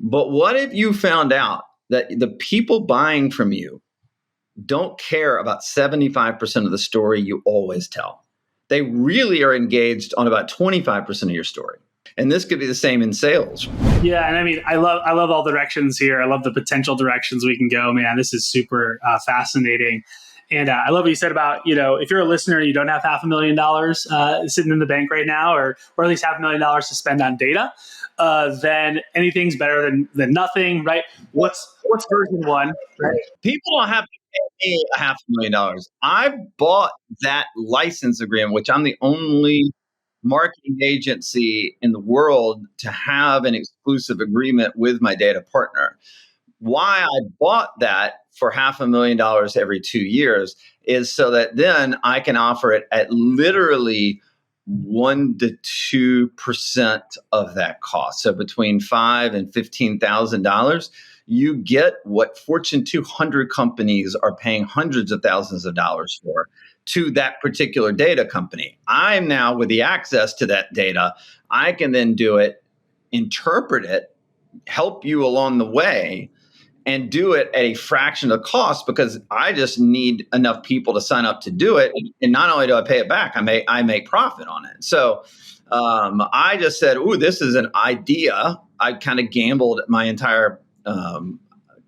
But what if you found out that the people buying from you don't care about 75% of the story you always tell? They really are engaged on about 25% of your story. And this could be the same in sales. Yeah, and I mean, I love all the directions here. I love the potential directions we can go. Man, this is super fascinating. And I love what you said about, if you're a listener and you don't have $500,000 sitting in the bank right now, or at least $500,000 to spend on data, then anything's better than nothing, right? What's version one? Right? People don't have to pay me $500,000. I bought that license agreement, which I'm the only marketing agency in the world to have an exclusive agreement with my data partner. Why I bought that for $500,000 every 2 years is so that then I can offer it at literally 1% to 2% of that cost. So between $5,000 and $15,000, you get what Fortune 200 companies are paying hundreds of thousands of dollars for to that particular data company. I'm now, with the access to that data, I can then do it, interpret it, help you along the way, and do it at a fraction of the cost, because I just need enough people to sign up to do it. And not only do I pay it back, I make profit on it. So I just said, ooh, this is an idea. I kind of gambled my entire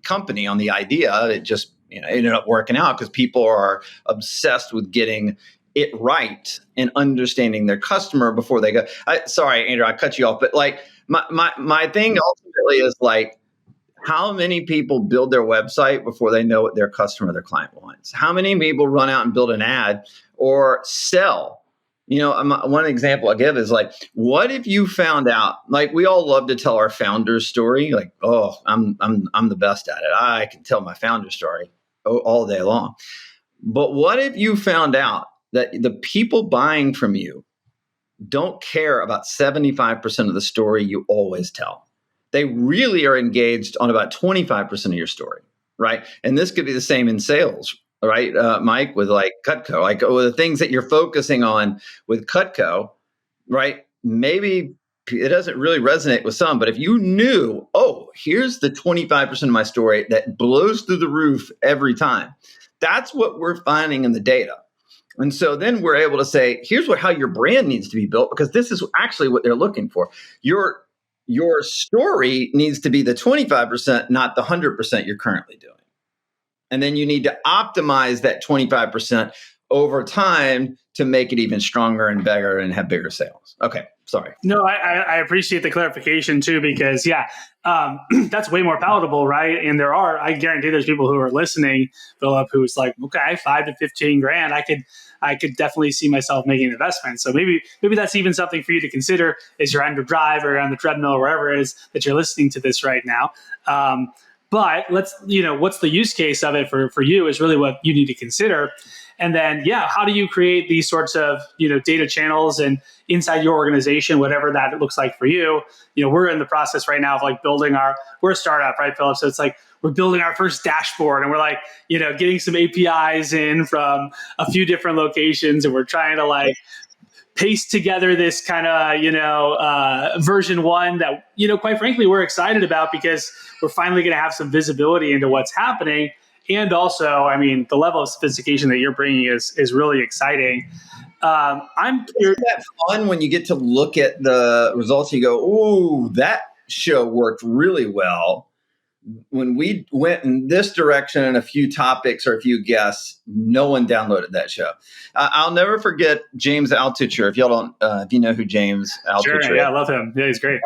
company on the idea. It just ended up working out because people are obsessed with getting it right and understanding their customer before they go. Sorry, Andrew, I cut you off, but like my thing ultimately is like, how many people build their website before they know what their customer, their client wants? How many people run out and build an ad or sell? One example I give is like, what if you found out, like we all love to tell our founder's story, like, oh, I'm the best at it. I can tell my founder story all day long. But what if you found out that the people buying from you don't care about 75% of the story you always tell? They really are engaged on about 25% of your story, right? And this could be the same in sales, right, Mike, with like Cutco, like the things that you're focusing on with Cutco, right? Maybe it doesn't really resonate with some, but if you knew, oh, here's the 25% of my story that blows through the roof every time, that's what we're finding in the data. And so then we're able to say, here's how your brand needs to be built, because this is actually what they're looking for. Your story needs to be the 25%, not the 100% you're currently doing. And then you need to optimize that 25% over time to make it even stronger and better and have bigger sales. Okay, sorry. No, I appreciate the clarification too, because that's way more palatable, right? And I guarantee there's people who are listening, Phillip, who's like, okay, 5 to 15 grand, I could definitely see myself making an investment. So maybe that's even something for you to consider as you're on your drive or on the treadmill or wherever it is that you're listening to this right now. But what's the use case of it for you is really what you need to consider. And then, how do you create these sorts of, data channels and inside your organization, whatever that looks like for you? We're in the process right now of like we're a startup, right, Phillip? So it's like, we're building our first dashboard and we're like, getting some APIs in from a few different locations. And we're trying to like paste together this kind of, version one that, quite frankly, we're excited about because we're finally going to have some visibility into what's happening. And also, I mean, the level of sophistication that you're bringing is really exciting. Isn't that fun when you get to look at the results and you go, ooh, that show worked really well. When we went in this direction and a few topics or a few guests, no one downloaded that show. I'll never forget James Altucher. If y'all don't, if you know who James Altucher is. Sure, yeah, I love him. Yeah, he's great.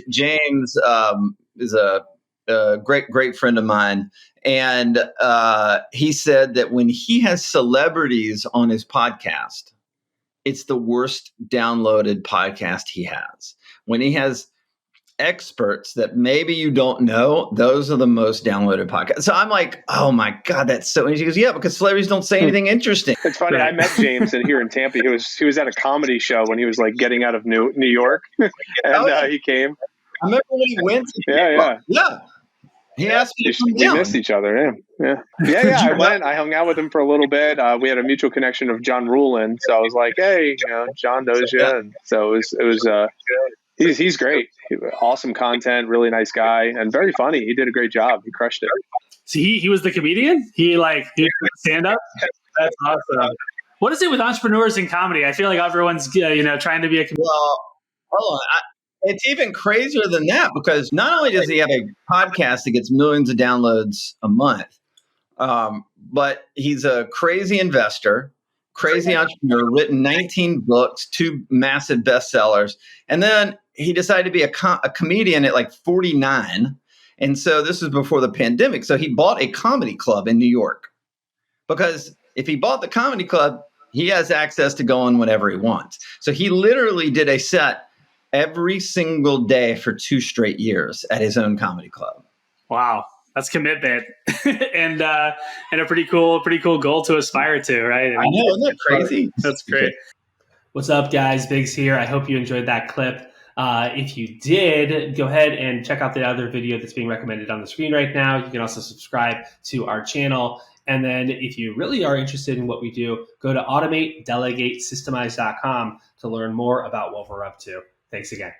James is a great friend of mine. And he said that when he has celebrities on his podcast, it's the worst downloaded podcast he has. When he has experts that maybe you don't know, those are the most downloaded podcasts. So I'm like, oh my God, that's so interesting. He goes, yeah, because celebrities don't say anything interesting. It's funny. Right. I met James here in Tampa. He was at a comedy show when he was like getting out of New York, and he came. I remember when he went to Tampa. Yeah. He asked me to come down. We missed each other. Yeah. I went. I hung out with him for a little bit. We had a mutual connection of John Rulin, so I was like, "Hey, John knows you." And so it was He's great. Awesome content, really nice guy, and very funny. He did a great job. He crushed it. So he was the comedian? He stand up? That's awesome. What is it with entrepreneurs in comedy? I feel like everyone's trying to be a comedian. Well, hold on. It's even crazier than that, because not only does he have a podcast that gets millions of downloads a month, but he's a crazy investor, crazy entrepreneur, written 19 books, 2 massive bestsellers. And then he decided to be a comedian at like 49. And so this was before the pandemic. So he bought a comedy club in New York, because if he bought the comedy club, he has access to go on whenever he wants. So he literally did a set every single day for 2 straight years at his own comedy club. Wow. That's commitment and a pretty cool goal to aspire to, right? I know, isn't that crazy? That's great. What's up, guys? Biggs here. I hope you enjoyed that clip. If you did, go ahead and check out the other video that's being recommended on the screen right now. You can also subscribe to our channel. And then if you really are interested in what we do, go to automatedelegatesystemize.com to learn more about what we're up to. Thanks again.